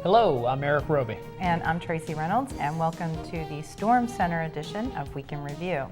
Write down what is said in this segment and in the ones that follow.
Hello, I'm Erik Robey. And I'm Tracie Reynolds, and welcome to the Storm Center edition of Week in Review.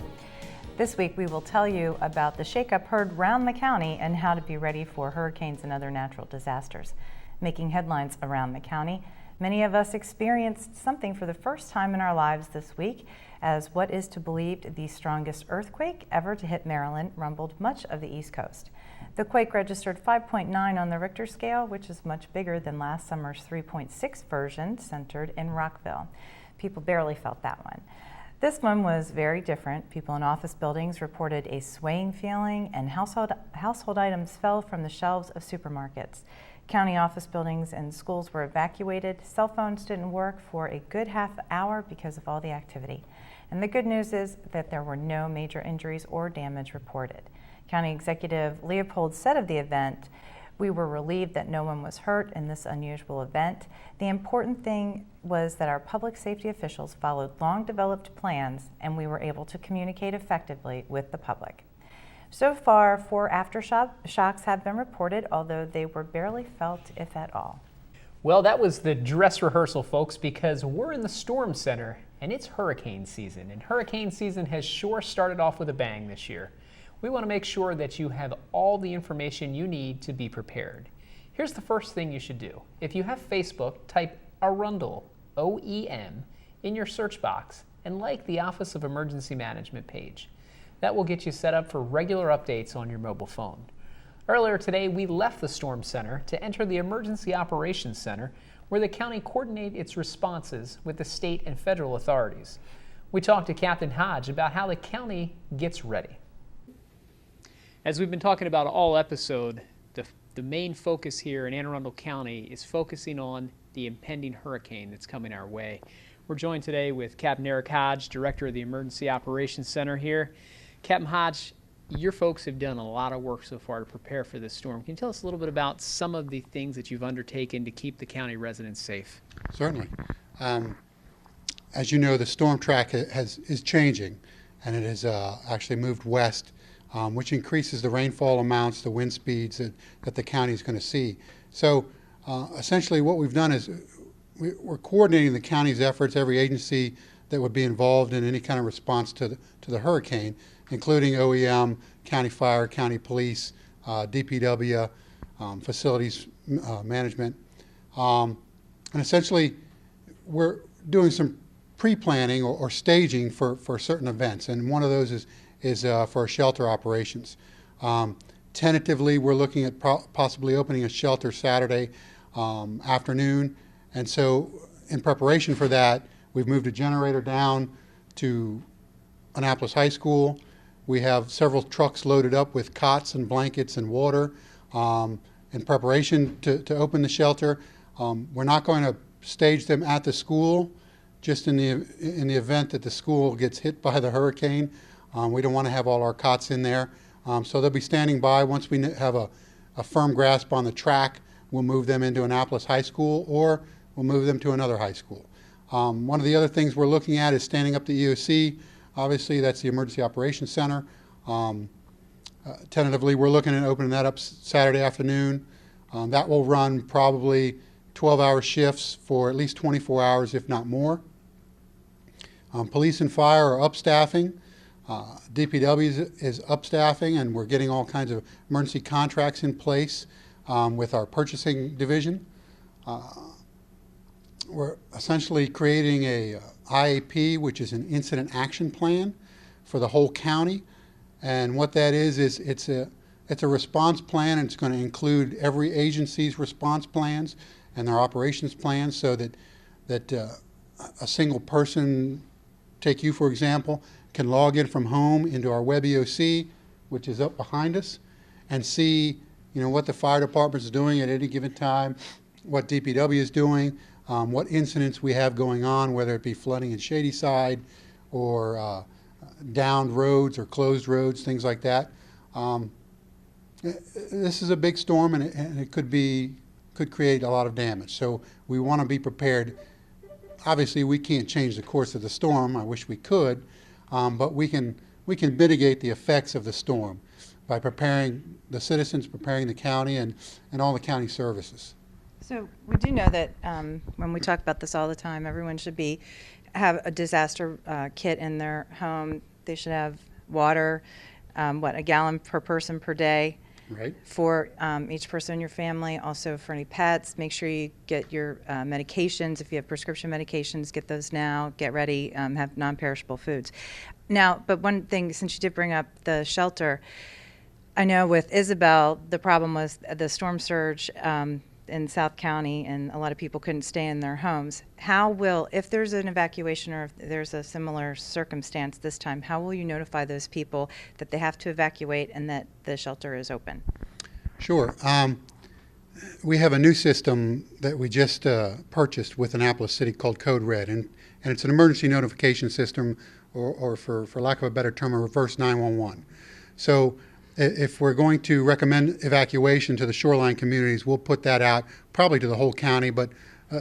This week we will tell you about the shakeup heard around the county and how to be ready for hurricanes and other natural disasters. Making headlines around the county, many of us experienced something for the first time in our lives this week, as what is to believed the strongest earthquake ever to hit Maryland rumbled much of the East Coast. The quake registered 5.9 on the Richter scale, which is much bigger than last summer's 3.6 version centered in Rockville. People barely felt that one. This one was very different. People in office buildings reported a swaying feeling, and household items fell from the shelves of supermarkets. County office buildings and schools were evacuated. Cell phones didn't work for a good half hour because of all the activity. And the good news is that there were no major injuries or damage reported. County Executive Leopold said of the event, "We were relieved that no one was hurt in this unusual event. The important thing was that our public safety officials followed long-developed plans and we were able to communicate effectively with the public." So far, 4 aftershocks have been reported, although they were barely felt, if at all. Well, that was the dress rehearsal, folks, because we're in the Storm Center and it's hurricane season. And hurricane season has sure started off with a bang this year. We want to make sure that you have all the information you need to be prepared. Here's the first thing you should do. If you have Facebook, type Arundel, O-E-M, in your search box and like the Office of Emergency Management page. That will get you set up for regular updates on your mobile phone. Earlier today, we left the Storm Center to enter the Emergency Operations Center, where the county coordinates its responses with the state and federal authorities. We talked to Captain Hodge about how the county gets ready. As we've been talking about all episode, the main focus here in Anne Arundel County is focusing on the impending hurricane that's coming our way. We're joined today with Captain Erik Hodge, Director of the Emergency Operations Center here. Captain Hodge, your folks have done a lot of work so far to prepare for this storm. Can you tell us a little bit about some of the things that you've undertaken to keep the county residents safe? Certainly. As you know, the storm track is changing, and it has actually moved west, which increases the rainfall amounts, the wind speeds that the county is going to see. So essentially what we've done is we're coordinating the county's efforts, every agency that would be involved in any kind of response to the hurricane, including OEM, county fire, county police, DPW, facilities management. And essentially we're doing some pre-planning or staging for certain events, and one of those is for shelter operations. Tentatively, we're looking at possibly opening a shelter Saturday afternoon, and so in preparation for that, we've moved a generator down to Annapolis High School. We have several trucks loaded up with cots and blankets and water in preparation to open the shelter. We're not going to stage them at the school, just in the event that the school gets hit by the hurricane. We don't want to have all our cots in there. So they'll be standing by. Once we have a firm grasp on the track, we'll move them into Annapolis High School, or we'll move them to another high school. One of the other things we're looking at is standing up the EOC. Obviously, that's the Emergency Operations Center. Tentatively, we're looking at opening that up Saturday afternoon. That will run probably 12-hour shifts for at least 24 hours, if not more. Police and fire are upstaffing. DPW is upstaffing, and we're getting all kinds of emergency contracts in place with our purchasing division. We're essentially creating a IAP, which is an incident action plan for the whole county. And what that is it's a response plan, and it's going to include every agency's response plans and their operations plans, so that a single person, take you for example, can log in from home into our web EOC, which is up behind us, and see what the fire department is doing at any given time, what DPW is doing, what incidents we have going on, whether it be flooding in Shadyside or downed roads or closed roads, things like that. This is a big storm, and it could create a lot of damage. So we want to be prepared. Obviously, we can't change the course of the storm. I wish we could, but we can mitigate the effects of the storm by preparing the citizens, preparing the county, and all the county services. So we do know that when we talk about this all the time, everyone should have a disaster kit in their home. They should have water, a gallon per person per day. Right. For each person in your family. Also for any pets, make sure you get your medications. If you have prescription medications, get those now. Get ready. Have non-perishable foods. Now, but one thing, since you did bring up the shelter, I know with Isabel, the problem was the storm surge in South County, and a lot of people couldn't stay in their homes. If there's an evacuation or if there's a similar circumstance this time, how will you notify those people that they have to evacuate and that the shelter is open? Sure. We have a new system that we just purchased with Annapolis City called Code Red, and it's an emergency notification system, or for lack of a better term, a reverse 911. So if we're going to recommend evacuation to the shoreline communities, we'll put that out probably to the whole county, but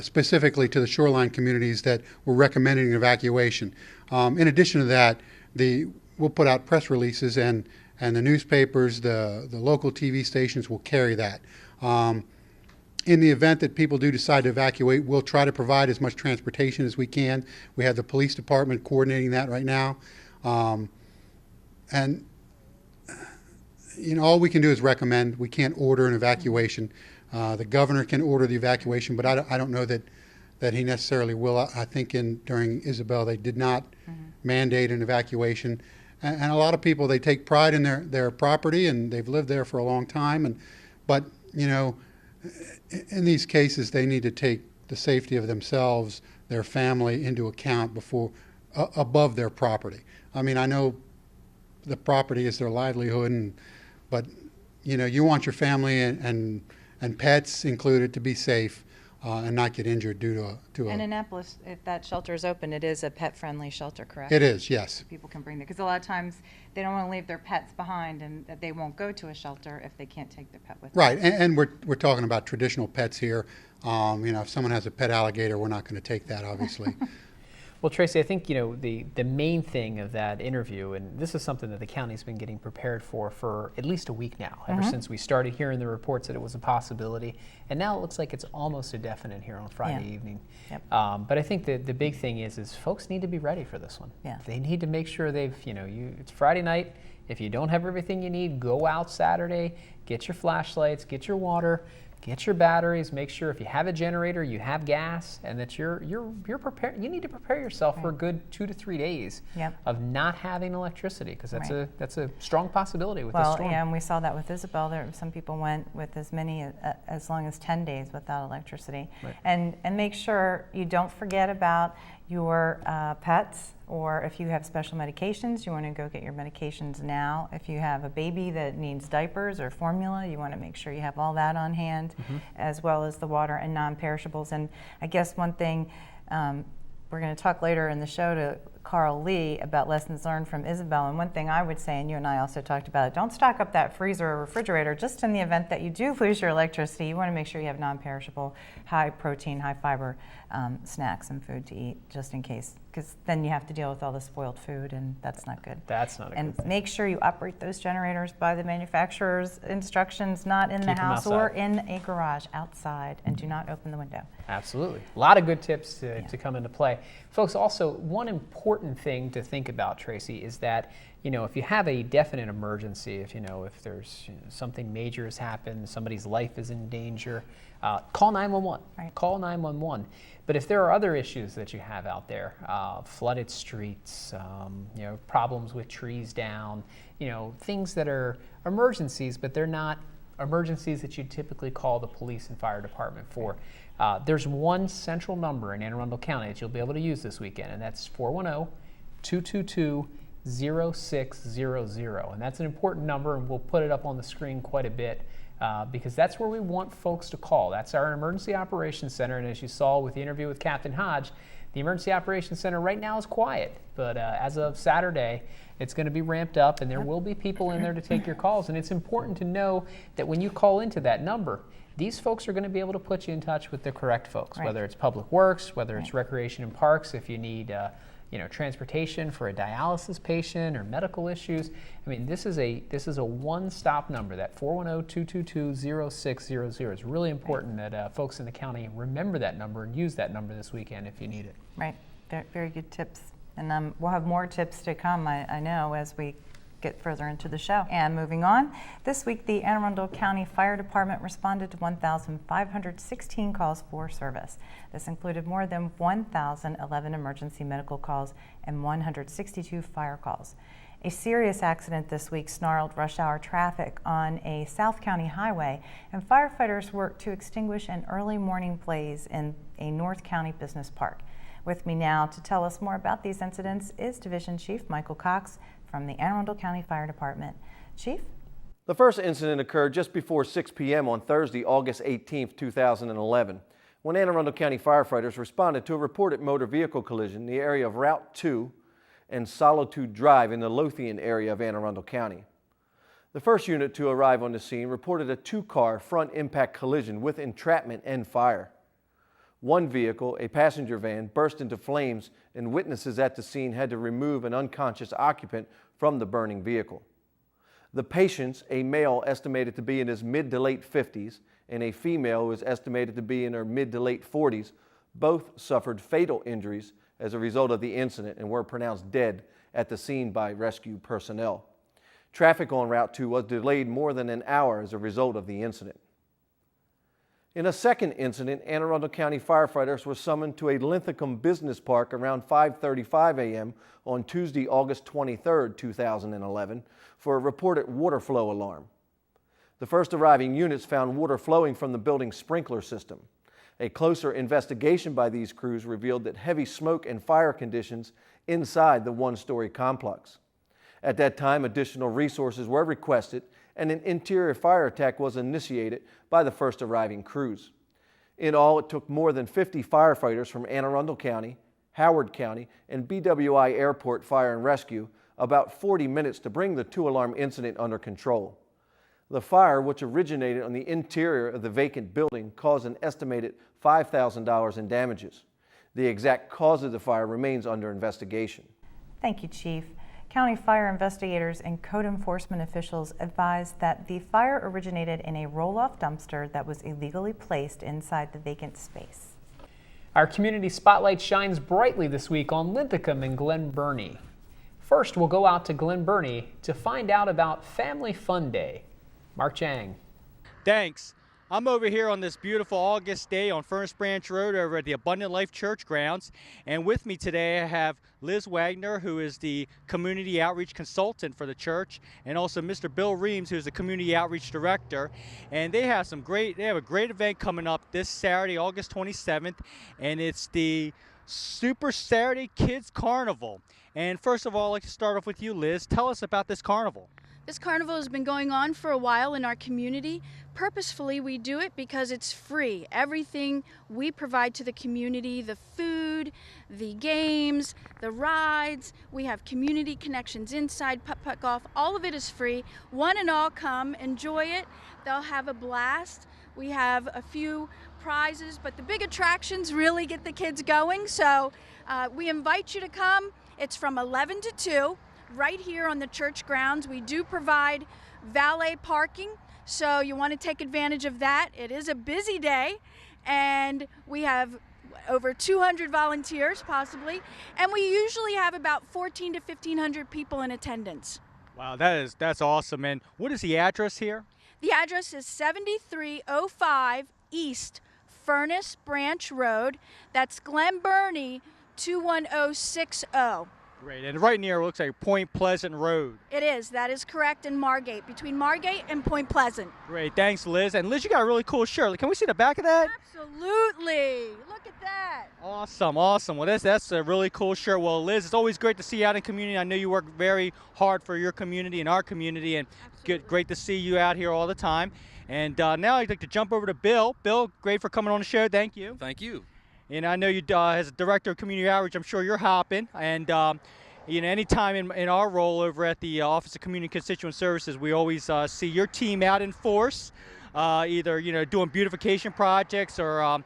specifically to the shoreline communities that we're recommending an evacuation. In addition to that, we'll put out press releases, and the newspapers, the local TV stations will carry that. In the event that people do decide to evacuate, we'll try to provide as much transportation as we can. We have the police department coordinating that right now. And all we can do is recommend. We can't order an evacuation. The governor can order the evacuation, but I don't know that he necessarily will. I think during Isabel they did not mandate an evacuation. And a lot of people, they take pride in their property, and they've lived there for a long time. But in these cases, they need to take the safety of themselves, their family into account above their property. I mean, I know the property is their livelihood, but you want your family and pets included to be safe and not get injured due to And Annapolis, if that shelter is open, it is a pet-friendly shelter, correct? It is, yes. People can bring them, because a lot of times they don't want to leave their pets behind, and that they won't go to a shelter if they can't take their pet with them. Right, and we're talking about traditional pets here. If someone has a pet alligator, we're not going to take that, obviously. Well, Tracie, I think the main thing of that interview, and this is something that the county's been getting prepared for at least a week now, ever since we started hearing the reports that it was a possibility, and now it looks like it's almost a definite here on Friday evening. Yep. But I think the big thing is folks need to be ready for this one. Yeah. They need to make sure it's Friday night. If you don't have everything you need, go out Saturday, get your flashlights, get your water, get your batteries, make sure if you have a generator, you have gas, and that you're prepared. You need to prepare yourself for a good 2 to 3 days of not having electricity, because that's a strong possibility with this storm. Well, yeah, and we saw that with Isabel. Some people went with as long as 10 days without electricity. Right. And make sure you don't forget about your pets, or if you have special medications, you want to go get your medications now. If you have a baby that needs diapers or formula, you want to make sure you have all that on hand, as well as the water and non-perishables. And I guess one thing, we're going to talk later in the show to Carl Lee about lessons learned from Isabel. And one thing I would say, and you and I also talked about it, don't stock up that freezer or refrigerator just in the event that you do lose your electricity. You want to make sure you have non-perishable, high protein, high fiber snacks and food to eat, just in case, because then you have to deal with all the spoiled food, and that's not good. That's not a good thing. And make sure you operate those generators by the manufacturer's instructions, not in the house outside. or in a garage, outside, and do not open the window. Absolutely. A lot of good tips to come into play. Folks, also, one important thing to think about, Tracie, is that, if you have a definite emergency, if there's something major has happened, somebody's life is in danger, call 911. Right. Call 911. But if there are other issues that you have out there, flooded streets, problems with trees down, things that are emergencies, but they're not emergencies that you typically call the police and fire department for. There's one central number in Anne Arundel County that you'll be able to use this weekend, and that's 410-222-0600. And that's an important number, and we'll put it up on the screen quite a bit, because that's where we want folks to call. That's our Emergency Operations Center, and as you saw with the interview with Captain Hodge, the Emergency Operations Center right now is quiet, but as of Saturday, it's going to be ramped up, and there will be people in there to take your calls. And it's important to know that when you call into that number, these folks are going to be able to put you in touch with the correct folks, whether it's Public Works, whether it's Recreation and Parks, if you need transportation for a dialysis patient or medical issues. I mean, this is a one-stop number. That 410-222-0600 is really important that folks in the county remember that number and use that number this weekend if you need it. Right. Very, very good tips. And we'll have more tips to come, I know, as we get further into the show. And moving on, this week the Anne Arundel County Fire Department responded to 1,516 calls for service. This included more than 1,011 emergency medical calls and 162 fire calls. A serious accident this week snarled rush hour traffic on a South County highway, and firefighters worked to extinguish an early morning blaze in a North County business park. With me now to tell us more about these incidents is Division Chief Michael Cox from the Anne Arundel County Fire Department. Chief? The first incident occurred just before 6 p.m. on Thursday, August 18, 2011, when Anne Arundel County firefighters responded to a reported motor vehicle collision in the area of Route 2 and Solitude Drive in the Lothian area of Anne Arundel County. The first unit to arrive on the scene reported a two-car front impact collision with entrapment and fire. One vehicle, a passenger van, burst into flames, and witnesses at the scene had to remove an unconscious occupant from the burning vehicle. The patients, a male estimated to be in his mid to late 50s and a female who is estimated to be in her mid to late 40s, both suffered fatal injuries as a result of the incident and were pronounced dead at the scene by rescue personnel. Traffic on Route 2 was delayed more than an hour as a result of the incident. In a second incident, Anne Arundel County firefighters were summoned to a Linthicum business park around 5:35 a.m. on Tuesday, August 23, 2011, for a reported water flow alarm. The first arriving units found water flowing from the building's sprinkler system. A closer investigation by these crews revealed that heavy smoke and fire conditions inside the one-story complex. At that time, additional resources were requested and an interior fire attack was initiated by the first arriving crews. In all, it took more than 50 firefighters from Anne Arundel County, Howard County, and BWI Airport Fire and Rescue about 40 minutes to bring the two-alarm incident under control. The fire, which originated on the interior of the vacant building, caused an estimated $5,000 in damages. The exact cause of the fire remains under investigation. Thank you, Chief. County fire investigators and code enforcement officials advised that the fire originated in a roll-off dumpster that was illegally placed inside the vacant space. Our community spotlight shines brightly this week on Linthicum and Glen Burnie. First, we'll go out to Glen Burnie to find out about Family Fun Day. Mark Chang. Thanks. I'm over here on this beautiful August day on Furnace Branch Road over at the Abundant Life Church grounds. And with me today I have Liz Wagner, who is the Community Outreach Consultant for the church, and also Mr. Bill Reams, who is the Community Outreach Director. And they have a great event coming up this Saturday, August 27th, and it's the Super Saturday Kids Carnival. And first of all, I'd like to start off with you, Liz. Tell us about this carnival. This carnival has been going on for a while in our community. Purposefully, we do it because it's free. Everything we provide to the community, the food, the games, the rides, we have community connections inside, putt-putt golf, all of it is free. One and all come, enjoy it. They'll have a blast. We have a few prizes, but the big attractions really get the kids going. So we invite you to come. It's from 11 to 2. Right here on the church grounds. We do provide valet parking, so you want to take advantage of that. It is a busy day, and we have over 200 volunteers possibly, and we usually have about 1,400 to 1,500 people in attendance. Wow, that's awesome. And what is the address here? The address is 7305 East Furnace Branch Road. That's Glen Burnie 21060. Great, and right near it looks like Point Pleasant Road. It is, that is correct, in Margate, between Margate and Point Pleasant. Great, thanks, Liz. And Liz, you got a really cool shirt. Can we see the back of that? Absolutely. Look at that. Awesome, awesome. Well, that's a really cool shirt. Well, Liz, it's always great to see you out in community. I know you work very hard for your community and our community, and great to see you out here all the time. And now I'd like to jump over to Bill. Bill, great for coming on the show. Thank you. Thank you. And I know you, as a director of community outreach, I'm sure you're hopping. And anytime in our role over at the Office of Community and Constituent Services, we always see your team out in force. either doing beautification projects or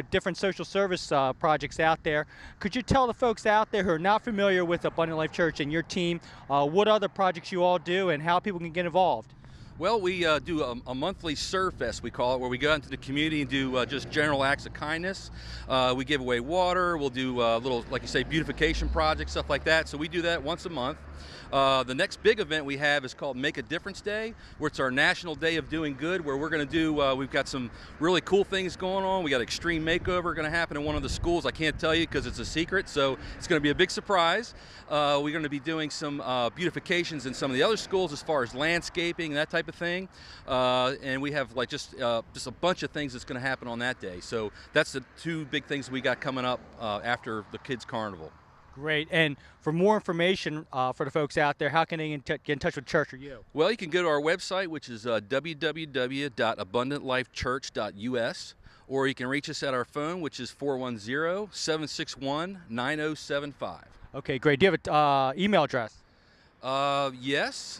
different social service projects out there. Could you tell the folks out there who are not familiar with Abundant Life Church and your team what other projects you all do and how people can get involved? Well, we do a monthly Serve Fest, we call it, where we go out into the community and do just general acts of kindness. We give away water. We'll do little, like you say, beautification projects, stuff like that. So we do that once a month. The next big event we have is called Make a Difference Day, where it's our National Day of Doing Good, where we're going to do, we've got some really cool things going on. We got Extreme Makeover going to happen in one of the schools. I can't tell you because it's a secret, so it's going to be a big surprise. We're going to be doing some beautifications in some of the other schools as far as landscaping, that type of thing. And we have like just a bunch of things that's going to happen on that day. So that's the two big things we got coming up after the Kids Carnival. Great. And for more information for the folks out there, how can they get in touch with church or you? Well, you can go to our website, which is www.abundantlifechurch.us, or you can reach us at our phone, which is 410-761-9075. Okay, great. Do you have an email address? Yes.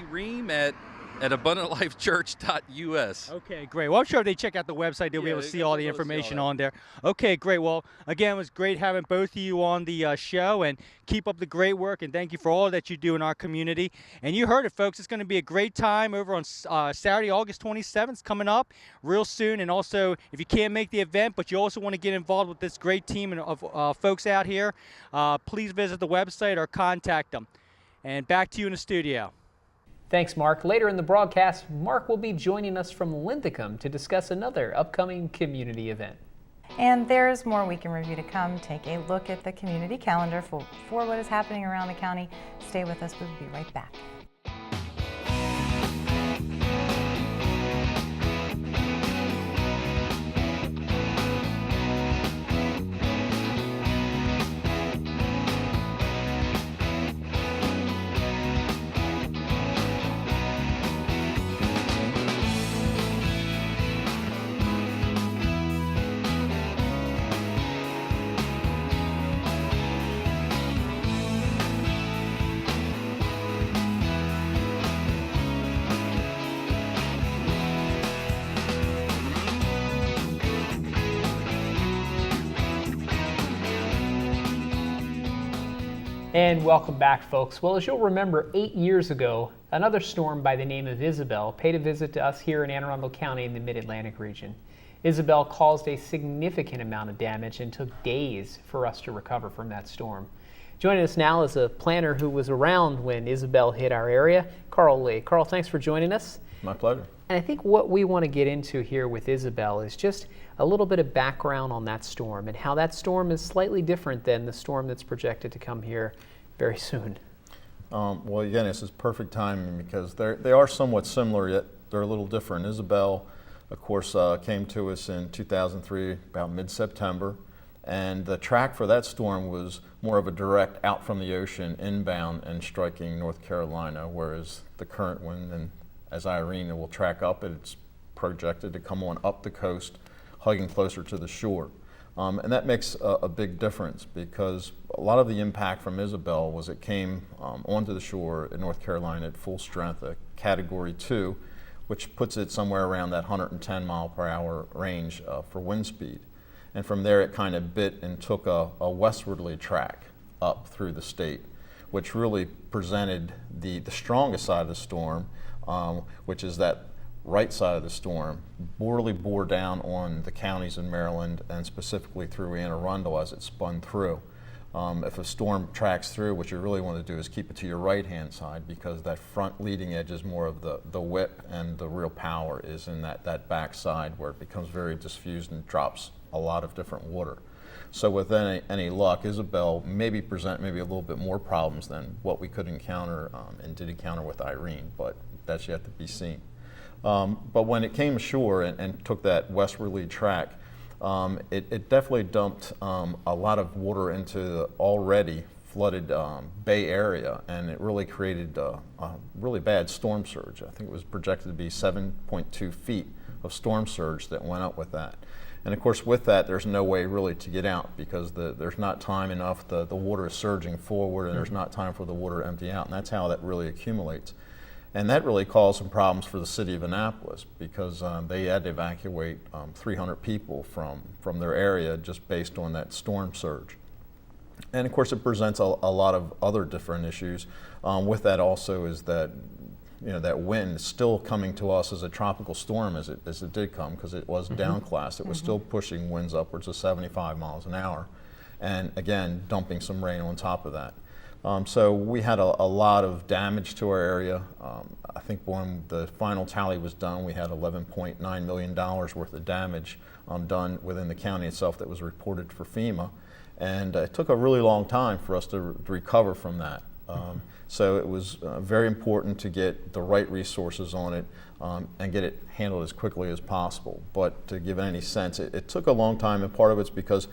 bream at abundantlifechurch.us. Okay, great. Well, I'm sure if they check out the website, they'll be able to see all the information on there. Okay, great. Well, again, it was great having both of you on the show, and keep up the great work, and thank you for all that you do in our community. And you heard it, folks. It's going to be a great time over on Saturday, August 27th, coming up real soon. And also, if you can't make the event, but you also want to get involved with this great team of folks out here, please visit the website or contact them. And back to you in the studio. Thanks, Mark. Later in the broadcast, Mark will be joining us from Linthicum to discuss another upcoming community event. And there's more Week in Review to come. Take a look at the community calendar for what is happening around the county. Stay with us. We'll be right back. And welcome back, folks. Well, as you'll remember, 8 years ago, another storm by the name of Isabel paid a visit to us here in Anne Arundel County in the Mid-Atlantic region. Isabel caused a significant amount of damage and took days for us to recover from that storm. Joining us now is a planner who was around when Isabel hit our area, Carl Lee. Carl, thanks for joining us. My pleasure. And I think what we want to get into here with Isabel is just a little bit of background on that storm and how that storm is slightly different than the storm that's projected to come here very soon. Well, again, this is perfect timing because they are somewhat similar, yet they're a little different. Isabel, of course, came to us in 2003, about mid-September, and the track for that storm was more of a direct out from the ocean, inbound, and striking North Carolina, whereas the current one, and as Irene, it will track up, it's projected to come on up the coast, hugging closer to the shore. And that makes a big difference because a lot of the impact from Isabel was it came onto the shore in North Carolina at full strength, a Category 2, which puts it somewhere around that 110 mile per hour range for wind speed. And from there it kind of bit and took a westwardly track up through the state, which really presented the strongest side of the storm, which is that right side of the storm, really bore down on the counties in Maryland and specifically through Anne Arundel as it spun through. If a storm tracks through, what you really want to do is keep it to your right-hand side because that front leading edge is more of the whip and the real power is in that back side where it becomes very diffused and drops a lot of different water. So with any luck, Isabel present maybe a little bit more problems than what we could encounter and did encounter with Irene, but that's yet to be seen. But when it came ashore and took that westwardly track, it definitely dumped a lot of water into the already flooded Bay Area, and it really created a really bad storm surge. I think it was projected to be 7.2 feet of storm surge that went up with that. And of course with that there's no way really to get out because there's not time enough, the water is surging forward and there's not time for the water to empty out, and that's how that really accumulates. And that really caused some problems for the city of Annapolis because they had to evacuate 300 people from their area just based on that storm surge. And of course it presents a lot of other different issues. With that also is that that wind is still coming to us as a tropical storm as it did come, because it was downclassed. It was still pushing winds upwards of 75 miles an hour. And again, dumping some rain on top of that. So we had a lot of damage to our area. I think when the final tally was done, we had $11.9 million worth of damage done within the county itself that was reported for FEMA. And it took a really long time for us to recover from that. So it was very important to get the right resources on it and get it handled as quickly as possible. But to give it any sense, it took a long time, and part of it's because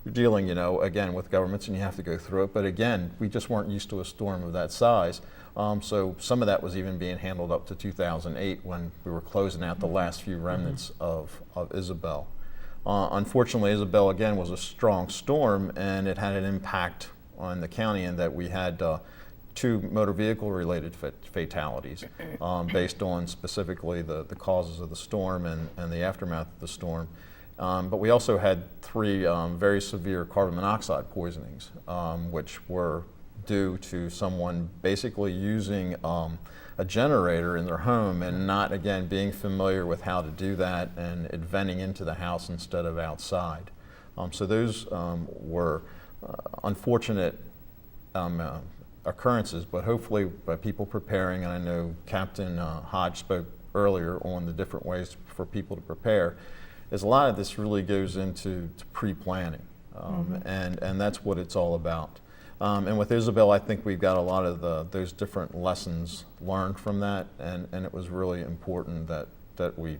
you're dealing, again, with governments and you have to go through it. But again, we just weren't used to a storm of that size. So some of that was even being handled up to 2008 when we were closing out the last few remnants of Isabel. Unfortunately, Isabel, again, was a strong storm, and it had an impact on the county in that we had 2 motor vehicle related fatalities based on specifically the causes of the storm and the aftermath of the storm. But we also had 3 very severe carbon monoxide poisonings, which were due to someone basically using a generator in their home and not, again, being familiar with how to do that, and it venting into the house instead of outside. So those were unfortunate occurrences, but hopefully by people preparing, and I know Captain Hodge spoke earlier on the different ways for people to prepare, is a lot of this really goes into pre-planning, and that's what it's all about. And with Isabel, I think we've got a lot of those different lessons learned from that, and it was really important that we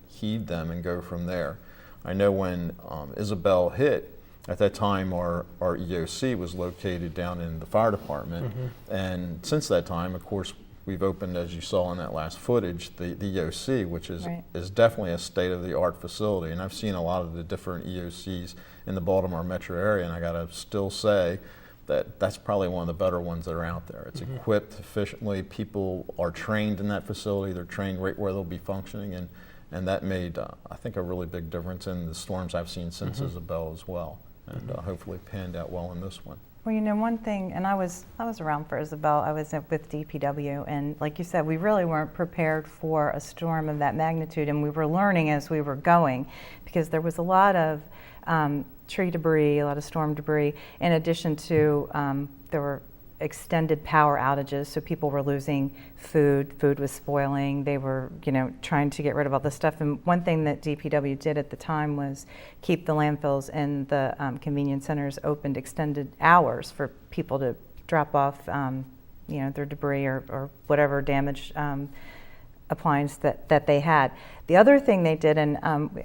heed them and go from there. I know when Isabel hit, at that time our EOC was located down in the fire department, and since that time, of course, we've opened, as you saw in that last footage, the EOC, which is definitely a state-of-the-art facility. And I've seen a lot of the different EOCs in the Baltimore metro area, and I gotta still say that that's probably one of the better ones that are out there. It's equipped efficiently, people are trained in that facility, they're trained right where they'll be functioning, and that made, I think, a really big difference in the storms I've seen since Isabel as well, and hopefully panned out well in this one. Well, one thing, and I was around for Isabel. I was with DPW, and like you said, we really weren't prepared for a storm of that magnitude, and we were learning as we were going, because there was a lot of tree debris, a lot of storm debris, in addition to there were extended power outages, so people were losing food was spoiling, they were trying to get rid of all this stuff. And one thing that DPW did at the time was keep the landfills and the convenience centers opened extended hours for people to drop off their debris or whatever damaged appliance that they had. The other thing they did, and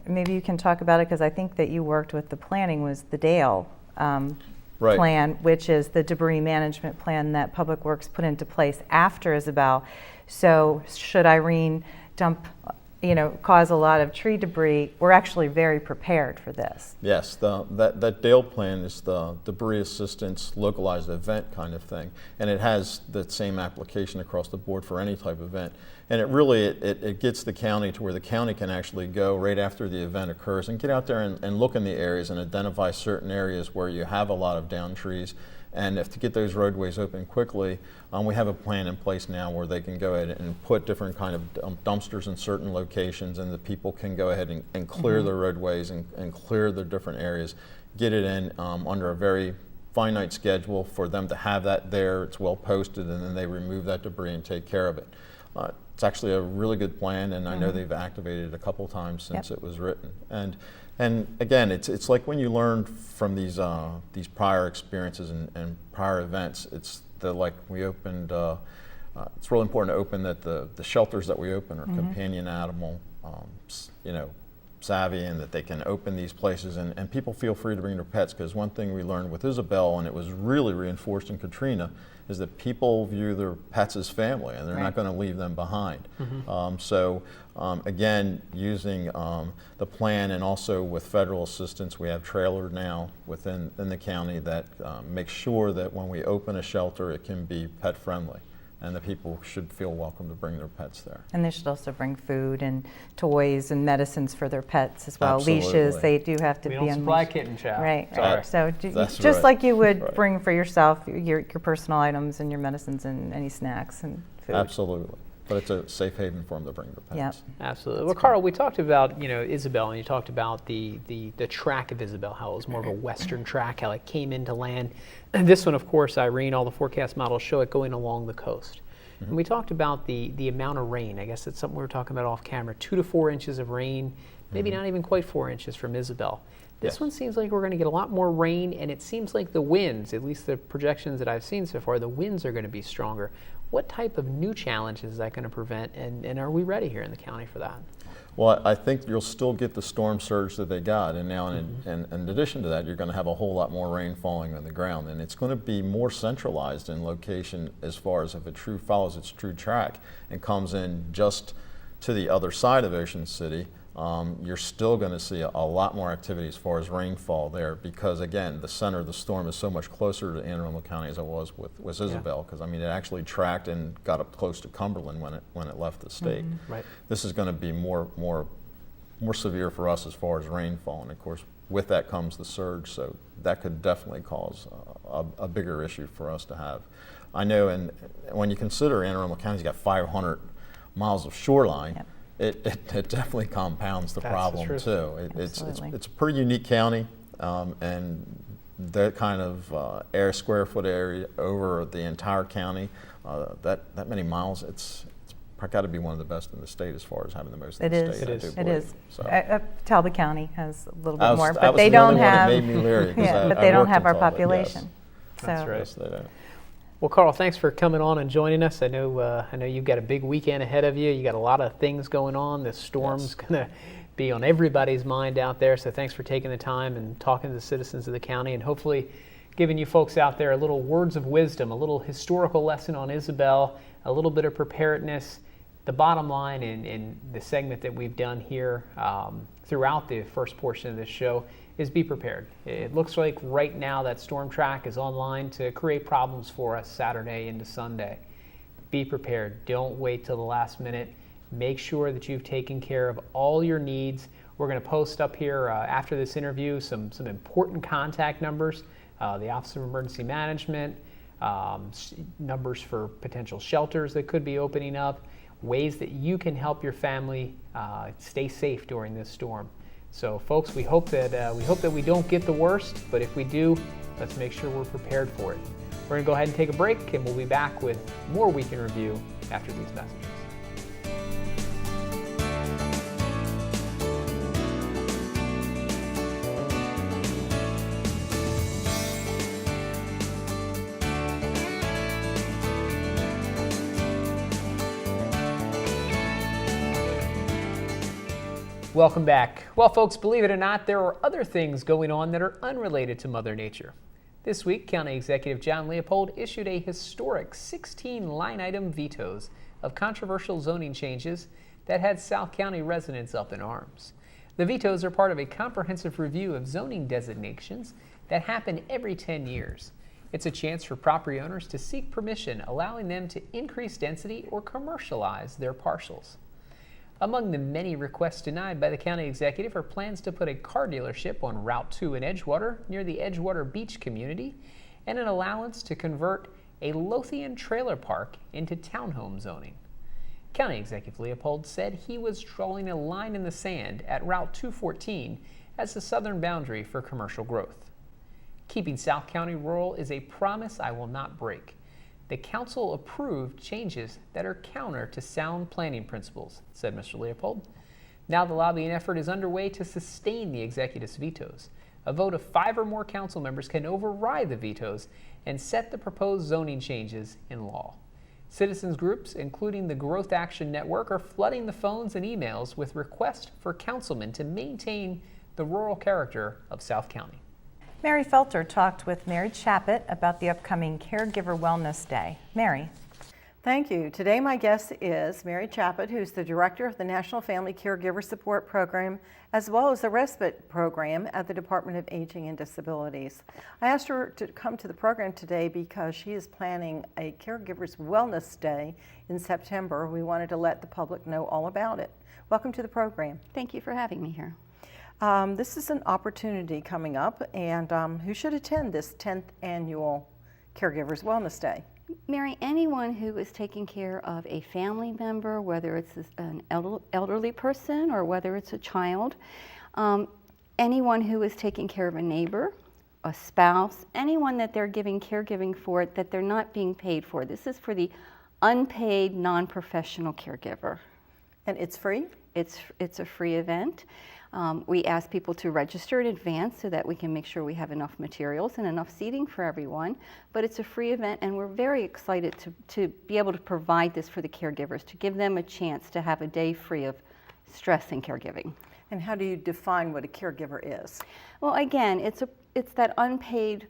maybe you can talk about it because I think that you worked with the planning, was the Dale plan, which is the debris management plan that Public Works put into place after Isabel. So should Irene cause a lot of tree debris, we're actually very prepared for this. Yes, that Dale plan is the debris assistance localized event kind of thing, and it has the same application across the board for any type of event. And it really it gets the county to where the county can actually go right after the event occurs and get out there and look in the areas and identify certain areas where you have a lot of downed trees. And if to get those roadways open quickly, we have a plan in place now where they can go ahead and put different kind of dumpsters in certain locations, and the people can go ahead and clear their roadways and clear their different areas, get it in under a very finite schedule for them to have that there. It's well posted, and then they remove that debris and take care of it. It's actually a really good plan, and I know they've activated it a couple times since it was written. And again, it's like when you learn from these prior experiences and prior events. It's we opened. It's really important to open that the shelters that we open are companion animal, savvy, and that they can open these places and people feel free to bring their pets. Because one thing we learned with Isabel, and it was really reinforced in Katrina, is that people view their pets as family, and they're not going to leave them behind. Again, using the plan, and also with federal assistance, we have trailers now within the county that make sure that when we open a shelter, it can be pet friendly. and the people should feel welcome to bring their pets there. And they should also bring food and toys and medicines for their pets as well. Absolutely. Leashes, they do have to We be don't on supply leash. kitten chow. Right, Sorry. right. So That's just right. like you would Right. bring for yourself your personal items and your medicines and any snacks and food. Absolutely. But it's a safe haven for them to bring their Yep. pets. Absolutely. Well, Carl, we talked about, Isabel, and you talked about the track of Isabel, how it was more of a western track, how it came into land. And this one, of course, Irene, all the forecast models show it going along the coast. And we talked about the amount of rain. I guess it's something we were talking about off camera, 2 to 4 inches of rain, maybe not even quite 4 inches from Isabel. This one seems like we're going to get a lot more rain, and it seems like the winds, at least the projections that I've seen so far, the winds are going to be stronger. What type of new challenges is that going to prevent, and are we ready here in the county for that? Well, I think you'll still get the storm surge that they got, and now in addition to that, you're going to have a whole lot more rain falling on the ground, and it's going to be more centralized in location as far as if it follows its true track and comes in just to the other side of Ocean City. You're still going to see a lot more activity as far as rainfall there because, again, the center of the storm is so much closer to Anne Arundel County as it was with Isabel, because I mean it actually tracked and got up close to Cumberland when it left the state. Right. This is going to be more severe for us as far as rainfall, and of course with that comes the surge, so that could definitely cause a bigger issue for us to have. I know, and when you consider Anne Arundel County's got 500 miles of shoreline. Yep. It definitely compounds the That's the problem truth. too. Absolutely. It's a pretty unique county, and that kind of square foot area over the entire county, that many miles, it's got to be one of the best in the state as far as having the most in the state. It is. So. Talbot County has a little bit That was- more, that but was they the only don't one that have. made me leery, 'cause Yeah, I- but I they don't worked have in our Talbot, population. That's So right. Yes, they don't. Well, Carl, thanks for coming on and joining us. I know you've got a big weekend ahead of you. You got a lot of things going on. The storm's going to be on everybody's mind out there. So thanks for taking the time and talking to the citizens of the county, and hopefully giving you folks out there a little words of wisdom, a little historical lesson on Isabel, a little bit of preparedness. The bottom line in the segment that we've done here throughout the first portion of this show is be prepared. It looks like right now that storm track is online to create problems for us Saturday into Sunday. Be prepared. Don't wait till the last minute. Make sure that you've taken care of all your needs. We're going to post up here after this interview some important contact numbers, the Office of Emergency Management, numbers for potential shelters that could be opening up, ways that you can help your family stay safe during this storm. So, folks, we hope that we don't get the worst, but if we do, let's make sure we're prepared for it. We're going to go ahead and take a break, and we'll be back with more Week in Review after these messages. Welcome back. Well, folks, believe it or not, there are other things going on that are unrelated to Mother Nature. This week, County Executive John Leopold issued a historic 16 line-item vetoes of controversial zoning changes that had South County residents up in arms. The vetoes are part of a comprehensive review of zoning designations that happen every 10 years. It's a chance for property owners to seek permission, allowing them to increase density or commercialize their parcels. Among the many requests denied by the county executive are plans to put a car dealership on Route 2 in Edgewater near the Edgewater Beach community, and an allowance to convert a Lothian trailer park into townhome zoning. County Executive Leopold said he was drawing a line in the sand at Route 214 as the southern boundary for commercial growth. Keeping South County rural is a promise I will not break. The council approved changes that are counter to sound planning principles, said Mr. Leopold. Now the lobbying effort is underway to sustain the executive's vetoes. A vote of 5 or more council members can override the vetoes and set the proposed zoning changes in law. Citizens groups, including the Growth Action Network, are flooding the phones and emails with requests for councilmen to maintain the rural character of South County. Mary Felter talked with Mary Chaput about the upcoming Caregiver Wellness Day. Mary. Thank you. Today my guest is Mary Chaput, who's the director of the National Family Caregiver Support Program, as well as the Respite Program at the Department of Aging and Disabilities. I asked her to come to the program today because she is planning a Caregivers Wellness Day in September. We wanted to let the public know all about it. Welcome to the program. Thank you for having me here. This is an opportunity coming up, and who should attend this 10th annual Caregivers Wellness Day? Mary, anyone who is taking care of a family member, whether it's an elderly person or whether it's a child, anyone who is taking care of a neighbor, a spouse, anyone that they're giving caregiving for that they're not being paid for. This is for the unpaid, non-professional caregiver. And it's free? It's a free event. We ask people to register in advance so that we can make sure we have enough materials and enough seating for everyone. But it's a free event, and we're very excited to be able to provide this for the caregivers, to give them a chance to have a day free of stress and caregiving. And how do you define what a caregiver is? Well, again, it's that unpaid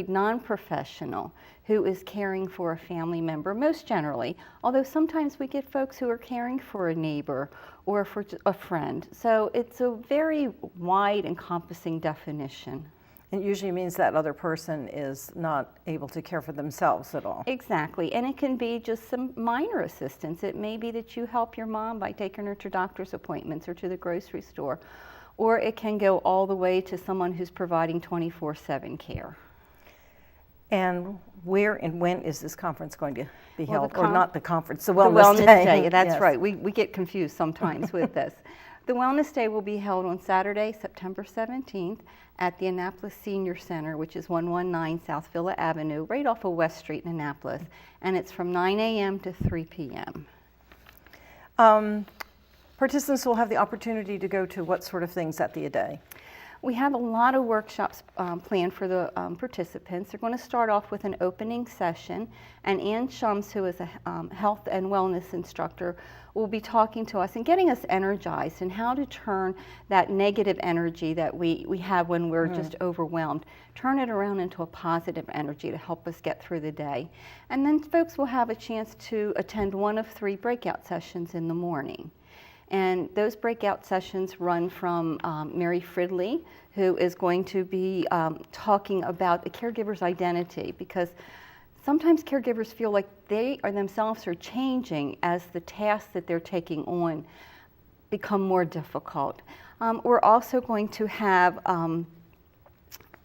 non-professional who is caring for a family member, most generally, although sometimes we get folks who are caring for a neighbor or for a friend. So it's a very wide encompassing definition. It usually means that other person is not able to care for themselves at all. Exactly, and it can be just some minor assistance. It may be that you help your mom by taking her to doctor's appointments or to the grocery store, or it can go all the way to someone who's providing 24/7 care. And where and when is this conference going to be Well, held? Or not the conference, the Wellness Day. Day. That's Yes. right. We get confused sometimes with this. The Wellness Day will be held on Saturday, September 17th at the Annapolis Senior Center, which is 119 South Villa Avenue, right off of West Street in Annapolis. And it's from 9 a.m. to 3 p.m. Participants will have the opportunity to go to what sort of things at the day? We have a lot of workshops planned for the participants. They're going to start off with an opening session, and Anne Shums, who is a health and wellness instructor, will be talking to us and getting us energized and how to turn that negative energy that we have when we're just overwhelmed, turn it around into a positive energy to help us get through the day. And then folks will have a chance to attend one of 3 breakout sessions in the morning. And those breakout sessions run from Mary Fridley, who is going to be talking about the caregiver's identity, because sometimes caregivers feel like they themselves are changing as the tasks that they're taking on become more difficult. We're also going to have, and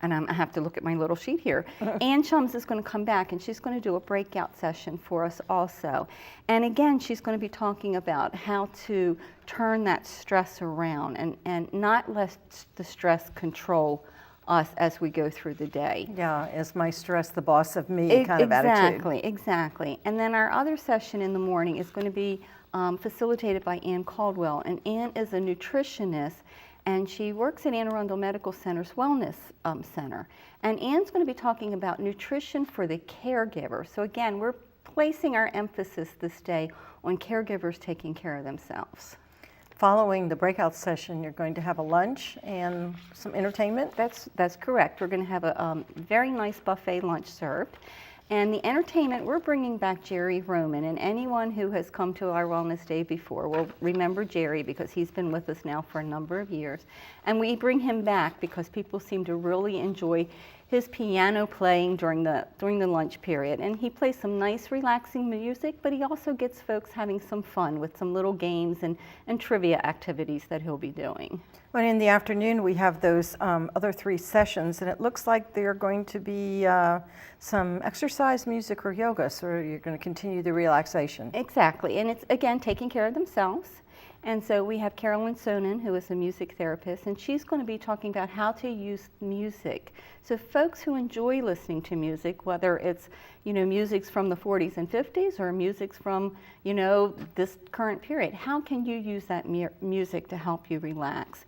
I have to look at my little sheet here, Anne Shums is going to come back and she's going to do a breakout session for us also. And again, she's going to be talking about how to turn that stress around and not let the stress control us as we go through the day. Yeah, is my stress the boss of me kind of attitude. Exactly. And then our other session in the morning is going to be facilitated by Ann Caldwell. And Ann is a nutritionist, and she works at Anne Arundel Medical Center's Wellness Center. And Ann's going to be talking about nutrition for the caregiver. So again, we're placing our emphasis this day on caregivers taking care of themselves. Following the breakout session, you're going to have a lunch and some entertainment? That's correct. We're going to have a very nice buffet lunch served. And the entertainment, we're bringing back Jerry Roman, and anyone who has come to our Wellness Day before will remember Jerry because he's been with us now for a number of years. And we bring him back because people seem to really enjoy his piano playing during the lunch period. And he plays some nice relaxing music, but he also gets folks having some fun with some little games and trivia activities that he'll be doing. Well, in the afternoon, we have those other 3 sessions, and it looks like they're going to be some exercise, music, or yoga, so you're going to continue the relaxation. Exactly, and it's, again, taking care of themselves. And so we have Carolyn Sonnen, who is a music therapist, and she's going to be talking about how to use music. So folks who enjoy listening to music, whether it's, music's from the 40s and 50s or music's from, this current period, how can you use that music to help you relax?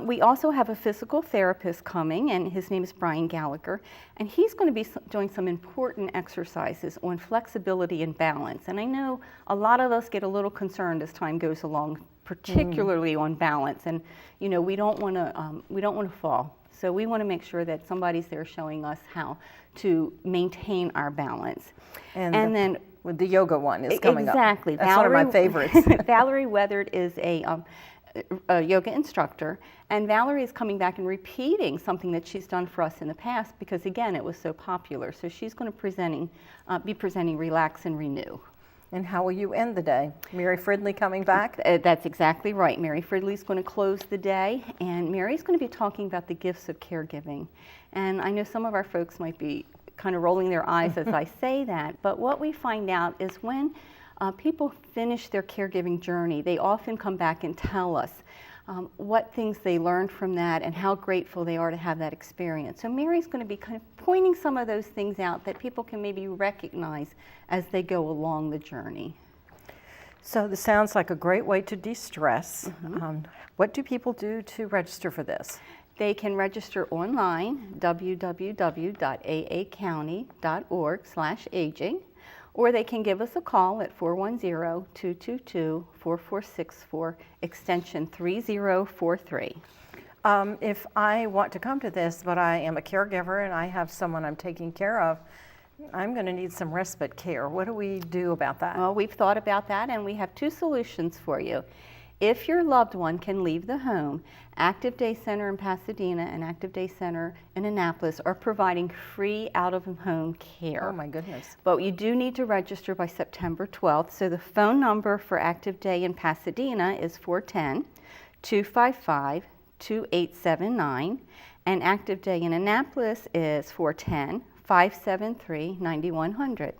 We also have a physical therapist coming, and his name is Brian Gallagher, and he's going to be doing some important exercises on flexibility and balance. And I know a lot of us get a little concerned as time goes along, particularly on balance, and we don't want to fall. So we want to make sure that somebody's there showing us how to maintain our balance. And then With the yoga one is coming Exactly. up. That's one of my favorites. Valerie Weatherd is a yoga instructor, and Valerie is coming back and repeating something that she's done for us in the past because, again, it was so popular. So she's going to be presenting Relax and Renew. And how will you end the day? Mary Fridley coming back? That's exactly right. Mary Fridley's going to close the day, and Mary's going to be talking about the gifts of caregiving. And I know some of our folks might be kind of rolling their eyes as I say that, but what we find out is when people finish their caregiving journey, they often come back and tell us what things they learned from that and how grateful they are to have that experience. So Mary's going to be kind of pointing some of those things out that people can maybe recognize as they go along the journey. So this sounds like a great way to de-stress. What do people do to register for this? They can register online, www.aacounty.org/aging, or they can give us a call at 410-222-4464, extension 3043. If I want to come to this, but I am a caregiver and I have someone I'm taking care of, I'm going to need some respite care. What do we do about that? Well, we've thought about that, and we have two solutions for you. If your loved one can leave the home, Active Day Center in Pasadena and Active Day Center in Annapolis are providing free out-of-home care. Oh my goodness. But you do need to register by September 12th. So the phone number for Active Day in Pasadena is 410-255-2879, and Active Day in Annapolis is 410-573-9100.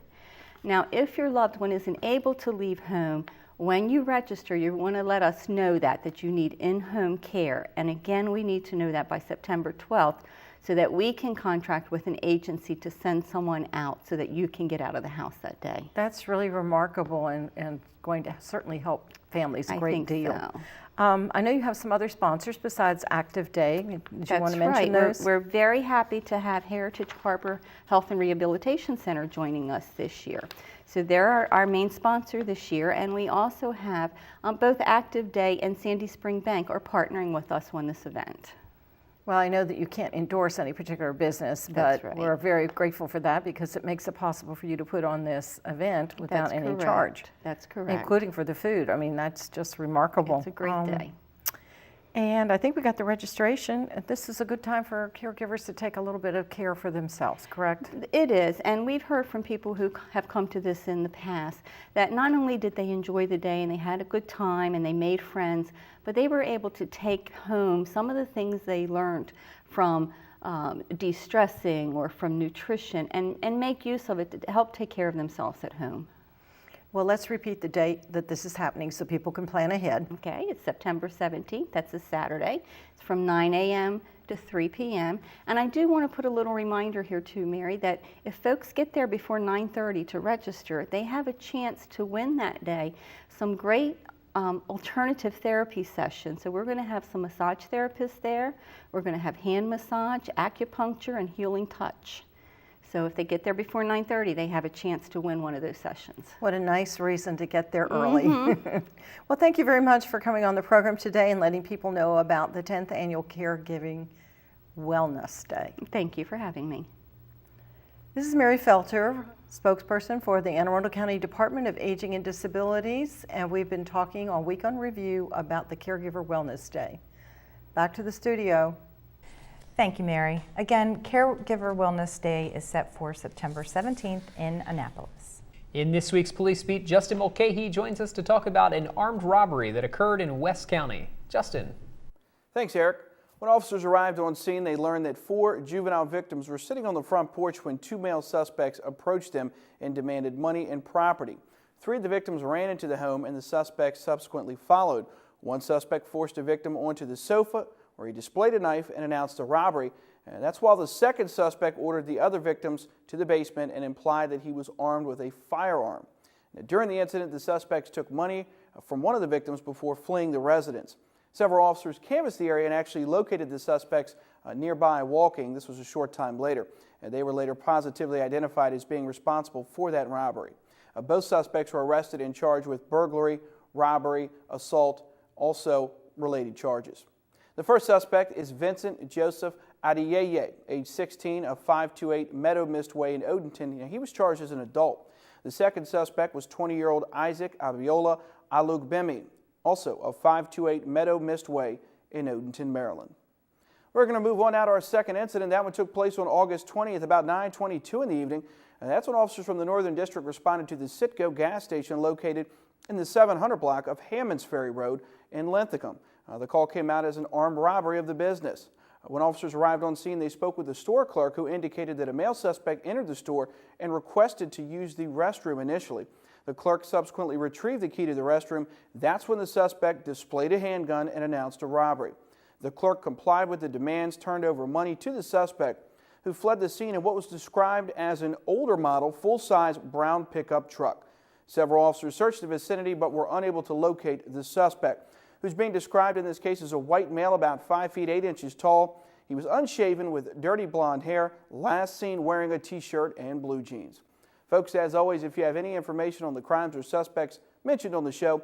Now, if your loved one isn't able to leave home, when you register, you want to let us know that you need in-home care. And again, we need to know that by September 12th so that we can contract with an agency to send someone out so that you can get out of the house that day. That's really remarkable and going to certainly help families a great deal. So. I know you have some other sponsors besides Active Day. Did you want to mention those? We're very happy to have Heritage Harbor Health and Rehabilitation Center joining us this year. So they're our main sponsor this year, and we also have both Active Day and Sandy Spring Bank are partnering with us on this event. Well, I know that you can't endorse any particular business, That's but right. we're very grateful for that because it makes it possible for you to put on this event without That's any correct. charge. That's correct. Including for the food. I mean, that's just remarkable. It's a great day. And I think we got the registration. This is a good time for caregivers to take a little bit of care for themselves, correct? It is, and we've heard from people who have come to this in the past that not only did they enjoy the day and they had a good time and they made friends, but they were able to take home some of the things they learned from de-stressing or from nutrition and make use of it to help take care of themselves at home. Well, let's repeat the date that this is happening so people can plan ahead. Okay, it's September 17th. That's a Saturday. It's from 9 a.m. to 3 p.m. And I do want to put a little reminder here too, Mary, that if folks get there before 9:30 to register, they have a chance to win that day some great alternative therapy sessions. So we're going to have some massage therapists there. We're going to have hand massage, acupuncture, and healing touch. So if they get there before 9:30, they have a chance to win one of those sessions. What a nice reason to get there early. Well, thank you very much for coming on the program today and letting people know about the 10th Annual Caregiving Wellness Day. Thank you for having me. This is Mary Felter, spokesperson for the Anne Arundel County Department of Aging and Disabilities, and we've been talking on Week on Review about the Caregiver Wellness Day. Back to the studio. Thank you, Mary. Again, Caregiver Wellness Day is set for September 17th in Annapolis. In this week's Police Beat, Justin Mulcahy joins us to talk about an armed robbery that occurred in West County. Justin. Thanks, Eric. When officers arrived on scene, they learned that 4 juvenile victims were sitting on the front porch when 2 male suspects approached them and demanded money and property. 3 of the victims ran into the home and the suspects subsequently followed. One suspect forced a victim onto the sofa where he displayed a knife and announced a robbery. And that's while the second suspect ordered the other victims to the basement and implied that he was armed with a firearm. Now, during the incident, the suspects took money from one of the victims before fleeing the residence. Several officers canvassed the area and actually located the suspects nearby walking. This was a short time later. And they were later positively identified as being responsible for that robbery. Both suspects were arrested and charged with burglary, robbery, assault, also related charges. The first suspect is Vincent Joseph Adiyeye, age 16, of 528 Meadow Mist Way in Odenton. He was charged as an adult. The second suspect was 20-year-old Isaac Abiola Alugbemi, also of 528 Meadow Mist Way in Odenton, Maryland. We're going to move on now to our second incident. That one took place on August 20th, about 9:22 in the evening. And that's when officers from the Northern District responded to the Citgo gas station located in the 700 block of Hammonds Ferry Road in Linthicum. The call came out as an armed robbery of the business. When officers arrived on scene, they spoke with the store clerk, who indicated that a male suspect entered the store and requested to use the restroom initially. The clerk subsequently retrieved the key to the restroom. That's when the suspect displayed a handgun and announced a robbery. The clerk complied with the demands, turned over money to the suspect, who fled the scene in what was described as an older model, full-size brown pickup truck. Several officers searched the vicinity but were unable to locate the suspect, who's being described in this case as a white male about 5 feet 8 inches tall. He was unshaven with dirty blonde hair, last seen wearing a t-shirt and blue jeans. Folks, as always, if you have any information on the crimes or suspects mentioned on the show,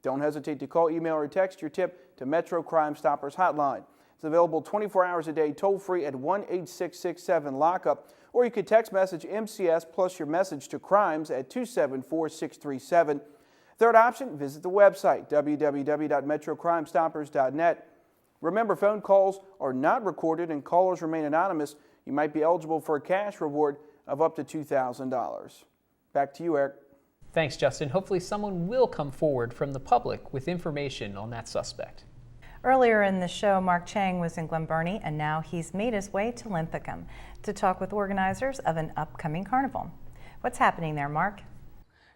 don't hesitate to call, email, or text your tip to Metro Crime Stoppers Hotline. It's available 24 hours a day, toll-free at 1-866-7-LOCKUP, or you could text message MCS plus your message to crimes at 274-637. Third option, visit the website, www.metrocrimestoppers.net. Remember, phone calls are not recorded and callers remain anonymous. You might be eligible for a cash reward of up to $2,000. Back to you, Eric. Thanks, Justin. Hopefully someone will come forward from the public with information on that suspect. Earlier in the show, Mark Chang was in Glen Burnie, and now he's made his way to Linthicum to talk with organizers of an upcoming carnival. What's happening there, Mark?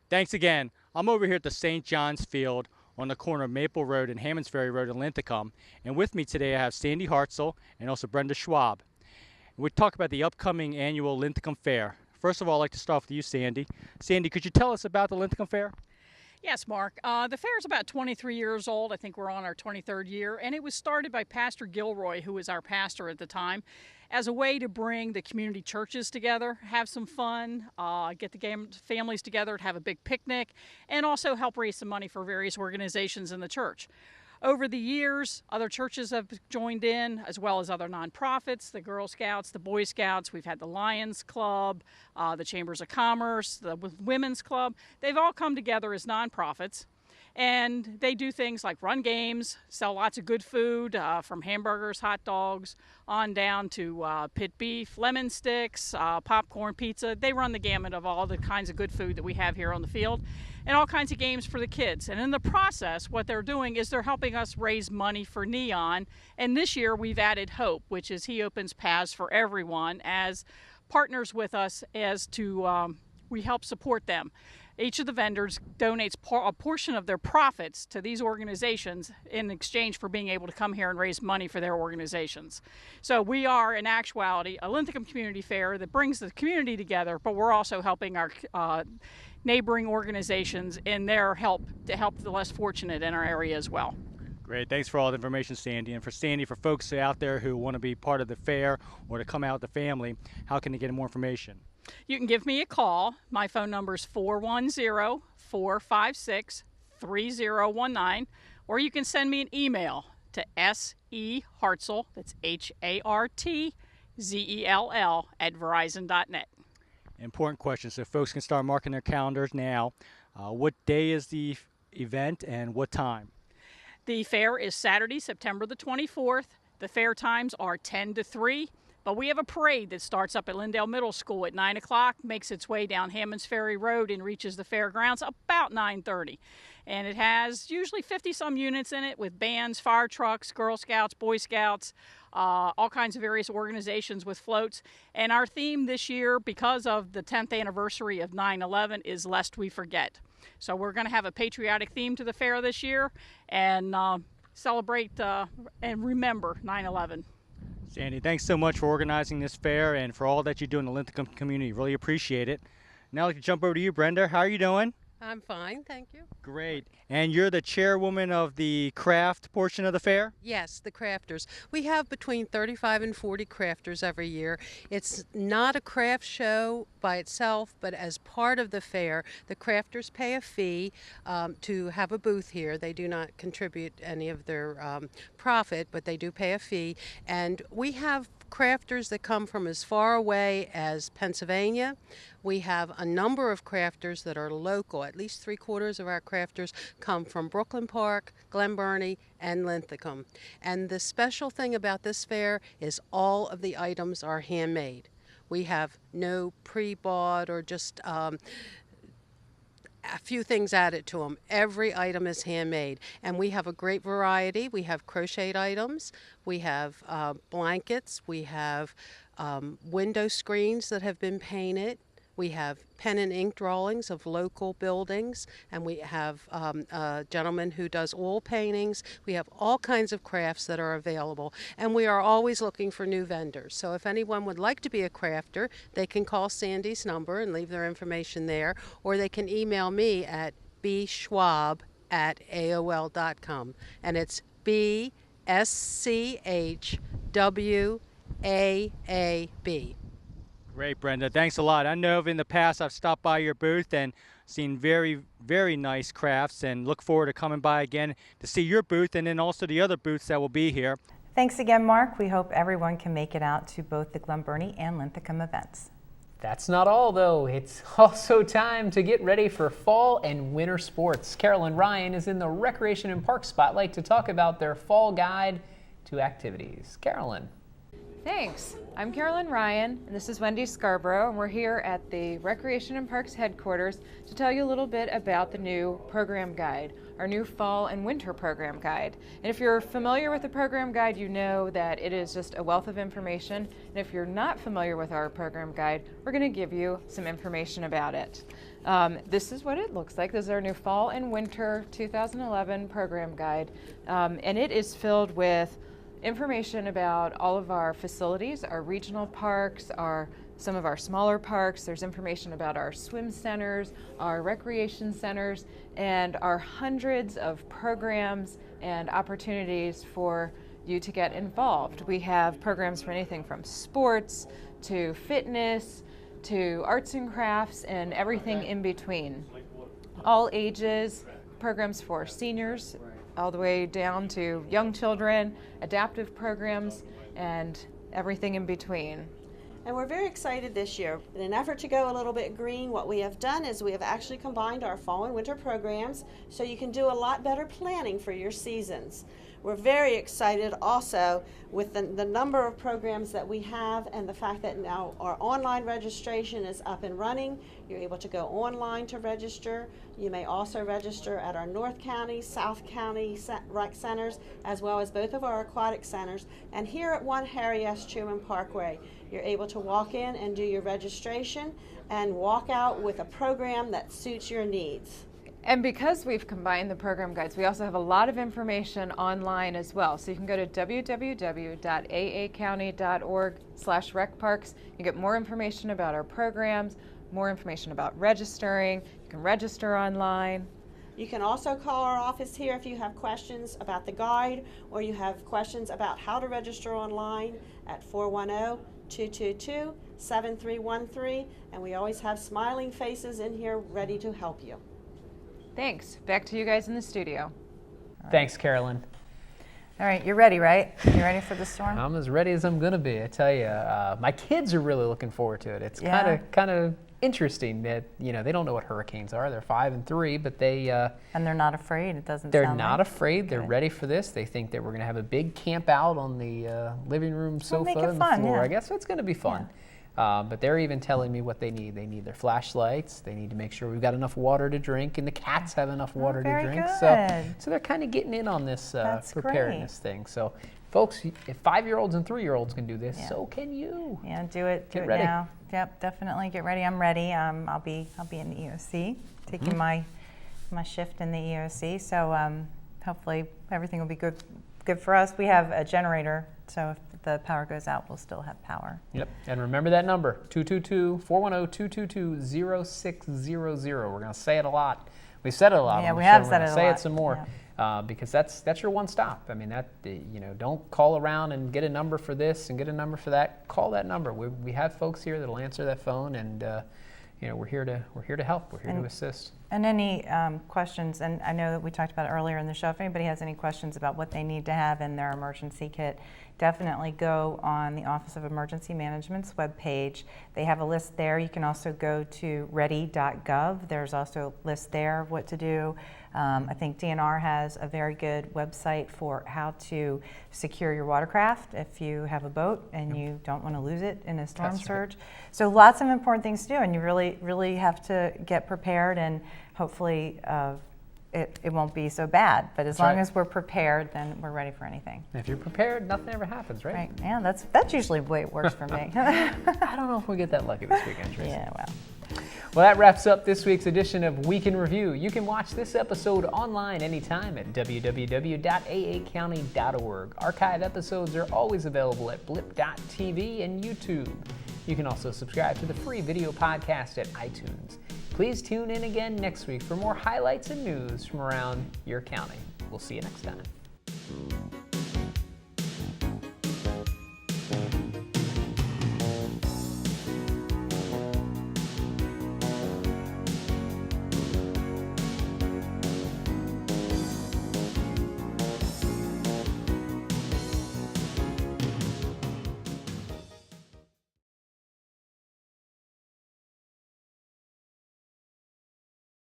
Thanks again. I'm over here at the St. John's Field on the corner of Maple Road and Hammonds Ferry Road in Linthicum. And with me today I have Sandy Hartzell and also Brenda Schwab. We'll talk about the upcoming annual Linthicum Fair. First of all, I'd like to start with you, Sandy. Sandy, could you tell us about the Linthicum Fair? Yes, Mark. The fair is about 23 years old. I think we're on our 23rd year. And it was started by Pastor Gilroy, who was our pastor at the time, as a way to bring the community churches together, have some fun, get the families together to have a big picnic, and also help raise some money for various organizations in the church. Over the years, other churches have joined in, as well as other nonprofits, the Girl Scouts, the Boy Scouts. We've had the Lions Club, the Chambers of Commerce, the Women's Club. They've all come together as nonprofits, and they do things like run games, sell lots of good food, from hamburgers, hot dogs, on down to pit beef, lemon sticks, popcorn, pizza. They run the gamut of all the kinds of good food that we have here on the field, and all kinds of games for the kids. And in the process, what they're doing is they're helping us raise money for Neon. And this year we've added Hope, which is He Opens Paths for Everyone, as partners with us as to we help support them. Each of the vendors donates a portion of their profits to these organizations in exchange for being able to come here and raise money for their organizations. So we are, in actuality, a Linthicum community fair that brings the community together, but we're also helping our neighboring organizations in their help to help the less fortunate in our area as well. Great. Thanks for all the information, Sandy. And for Sandy, for folks out there who want to be part of the fair or to come out with the family, how can they get more information? You can give me a call. My phone number is 410-456-3019, or you can send me an email to sehartzell, that's HARTZELL, @verizon.net. Important question, so folks can start marking their calendars now. What day is the event and what time? The fair is Saturday, September the 24th. The fair times are 10 to 3. But we have a parade that starts up at Lindale Middle School at 9 o'clock, makes its way down Hammonds Ferry Road, and reaches the fairgrounds about 9:30. And it has usually 50-some units in it with bands, fire trucks, Girl Scouts, Boy Scouts, all kinds of various organizations with floats. And our theme this year, because of the 10th anniversary of 9/11, is Lest We Forget. So we're going to have a patriotic theme to the fair this year and celebrate and remember 9/11. Sandy, thanks so much for organizing this fair and for all that you do in the Linthicum community. Really appreciate it. Now I'd like to jump over to you, Brenda. How are you doing? I'm fine, thank you. Great. And you're the chairwoman of the craft portion of the fair? Yes, the crafters. We have between 35 and 40 crafters every year. It's not a craft show by itself, but as part of the fair, the crafters pay a fee to have a booth here. They do not contribute any of their profit, but they do pay a fee. And we have crafters that come from as far away as Pennsylvania. We have a number of crafters that are local. At least 3/4 of our crafters come from Brooklyn Park, Glen Burnie, and Linthicum. And the special thing about this fair is all of the items are handmade. We have no pre-bought or just a few things added to them. Every item is handmade, and we have a great variety. We have crocheted items, we have blankets, we have window screens that have been painted, we have pen and ink drawings of local buildings, and we have a gentleman who does oil paintings. We have all kinds of crafts that are available, and we are always looking for new vendors. So if anyone would like to be a crafter, they can call Sandy's number and leave their information there, or they can email me at bschwab@aol.com, and it's BSCHWAAB. Great, Brenda. Thanks a lot. I know in the past I've stopped by your booth and seen very, very nice crafts, and look forward to coming by again to see your booth and then also the other booths that will be here. Thanks again, Mark. We hope everyone can make it out to both the Glen Burnie and Linthicum events. That's not all, though. It's also time to get ready for fall and winter sports. Carolyn Ryan is in the Recreation and Park Spotlight to talk about their fall guide to activities. Carolyn. Thanks. I'm Carolyn Ryan, and this is Wendy Scarborough, and we're here at the Recreation and Parks headquarters to tell you a little bit about the new program guide, our new fall and winter program guide. And if you're familiar with the program guide, you know that it is just a wealth of information. And if you're not familiar with our program guide, we're going to give you some information about it. This is what it looks like. This is our new fall and winter 2011 program guide, and it is filled with information about all of our facilities, our regional parks, some of our smaller parks. There's information about our swim centers, our recreation centers, and our hundreds of programs and opportunities for you to get involved. We have programs for anything from sports to fitness to arts and crafts and everything in between. All ages, programs for seniors, all the way down to young children, adaptive programs, and everything in between. And we're very excited this year. In an effort to go a little bit green, what we have done is we have actually combined our fall and winter programs so you can do a lot better planning for your seasons. We're very excited also with the number of programs that we have and the fact that now our online registration is up and running. You're able to go online to register. You may also register at our North County, South County rec centers, as well as both of our aquatic centers. And here at 1 Harry S. Truman Parkway, you're able to walk in and do your registration and walk out with a program that suits your needs. And because we've combined the program guides, we also have a lot of information online as well. So you can go to www.aacounty.org/recparks. You get more information about our programs, more information about registering. You can register online. You can also call our office here if you have questions about the guide or you have questions about how to register online at 410-222-7313. And we always have smiling faces in here ready to help you. Thanks. Back to you guys in the studio. Thanks, Carolyn. All right, you're ready, right? You ready for the storm? I'm as ready as I'm going to be, I tell you. My kids are really looking forward to it. It's kind of interesting that, you know, they don't know what hurricanes are. They're 5 and 3, but they... and they're not afraid, it doesn't They're sound not like. afraid. They're ready for this. They think that we're going to have a big camp out on the living room sofa make it and fun, the floor. yeah. I guess it's going to be fun. But they're even telling me what they need. They need their flashlights. They need to make sure we've got enough water to drink, and the cats have enough water to drink. Good. So they're kind of getting in on this preparedness thing. So, folks, if 5-year-olds and 3-year-olds can do this, so can you. Yeah, do it. Do Get it ready. now. Yep, definitely get ready. I'm ready. I'll be in the EOC, taking my shift in the EOC. So hopefully everything will be good for us. We have a generator, so if the power goes out, we'll still have power. Yep, and remember that number, 410-222-0600. We're going to say it a lot. We've said it a lot. Yeah, on the we show. have We're said gonna it a say lot. it some more. Because that's your one stop. I mean, don't call around and get a number for this and get a number for that. Call that number. We have folks here that'll answer that phone, and we're here to help. We're here to assist. And any questions, and I know that we talked about it earlier in the show, if anybody has any questions about what they need to have in their emergency kit, definitely go on the Office of Emergency Management's webpage. They have a list there. You can also go to ready.gov. There's also a list there of what to do. I think DNR has a very good website for how to secure your watercraft if you have a boat and you don't want to lose it in a storm surge. So lots of important things to do, and you really have to get prepared, and hopefully it won't be so bad. But as long as we're prepared, then we're ready for anything. If you're prepared, nothing ever happens, right? Right. Yeah, that's usually the way it works for me. I don't know if we get that lucky this weekend, Tracie. Yeah, well. Well, that wraps up this week's edition of Week in Review. You can watch this episode online anytime at www.aacounty.org. Archive episodes are always available at blip.tv and YouTube. You can also subscribe to the free video podcast at iTunes. Please tune in again next week for more highlights and news from around your county. We'll see you next time.